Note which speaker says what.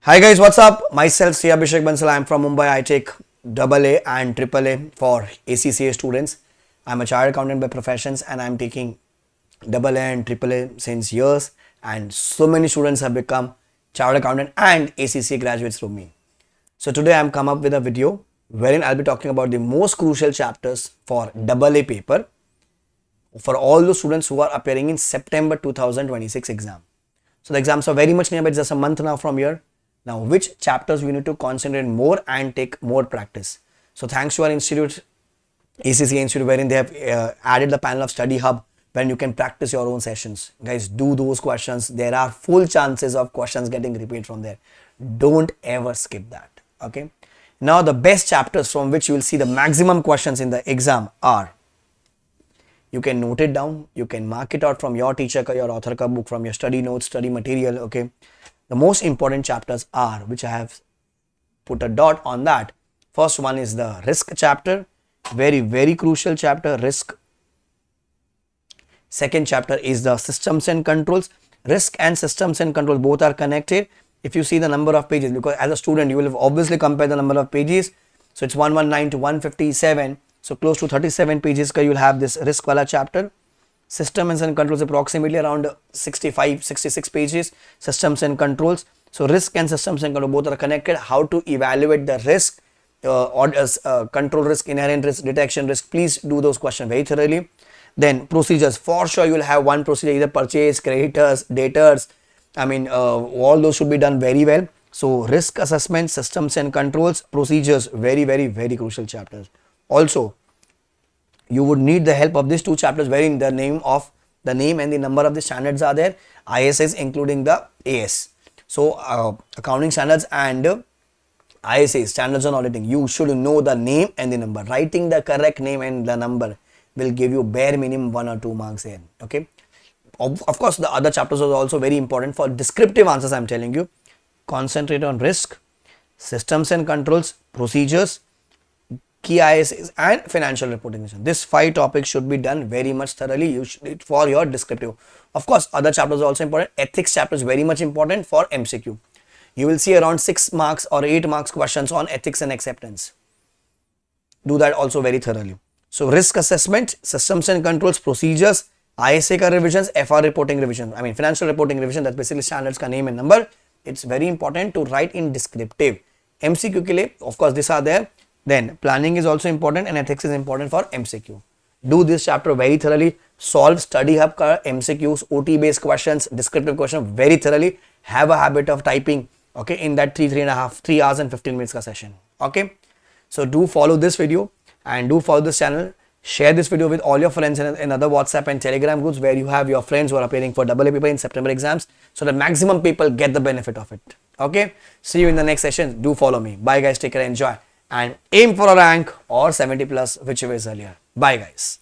Speaker 1: Hi guys, what's up? Myself, Abhishek Bansal. I'm from Mumbai. I take AA and AAA for ACCA students. I'm a chartered accountant by professions and I'm taking AA and AAA since years. And so many students have become chartered accountant and ACCA graduates from me. So today I'm come up with a video wherein I'll be talking about the most crucial chapters for AA paper for all those students who are appearing in September 2026 exam. So the exams are very much nearby, just a month now from here. Now, which chapters we need to concentrate more and take more practice. So thanks to our institute, ACCA Institute, wherein they have added the panel of study hub when you can practice your own sessions. Guys, do those questions. There are full chances of questions getting repeated from there. Don't ever skip that. Okay. Now, the best chapters from which you will see the maximum questions in the exam are, you can note it down, you can mark it out from your teacher ka, your author ka book, from your study notes, study material. Okay. The most important chapters are, which I have put a dot on that. First one is the risk chapter, very crucial chapter, risk. Second chapter is the systems and controls. Risk and systems and controls both are connected. If you see the number of pages, because as a student you will obviously compare the number of pages. So it's 119 to 157. So close to 37 pages you will have this risk wala chapter. Systems and controls approximately around 65-66 pages. Systems and controls. So risk and systems and control both are connected. How to evaluate the risk control risk, inherent risk, detection risk. Please do those questions very thoroughly. Then procedures. For sure you will have one procedure, either purchase, creditors, debtors. I mean all those should be done very well. So risk assessment, systems and controls, procedures, very crucial chapters. Also, you would need the help of these two chapters wherein the name and the number of the standards are there, ISS including the AS. So accounting standards and ISA, standards on auditing, you should know the name and the number. Writing the correct name and the number will give you bare minimum 1 or 2 marks there. Okay. Of course, the other chapters are also very important for descriptive answers. I'm telling you, concentrate on risk, systems and controls, procedures, key ISAs and financial reporting. This 5 topics should be done very much thoroughly. You should for your descriptive. Of course, other chapters are also important. Ethics chapter is very much important for MCQ. You will see around 6 marks or 8 marks questions on ethics and acceptance. Do that also very thoroughly. So risk assessment, systems and controls, procedures, ISA ka revisions, FR reporting revision. I mean financial reporting revision, that's basically standards ka name and number. It's very important to write in descriptive. MCQ ke liye, of course, these are there. Then planning is also important and ethics is important for MCQ. Do this chapter very thoroughly. Solve study hub ka MCQs, OT based questions, descriptive questions very thoroughly. Have a habit of typing, okay, in that 3 hours and 15 minutes ka session. Okay. So do follow this video and do follow this channel. Share this video with all your friends in other WhatsApp and Telegram groups where you have your friends who are appearing for AA paper in September exams, so that maximum people get the benefit of it. Okay. See you in the next session. Do follow me. Bye guys. Take care. Enjoy. And aim for a rank or 70+, whichever is earlier. Bye guys.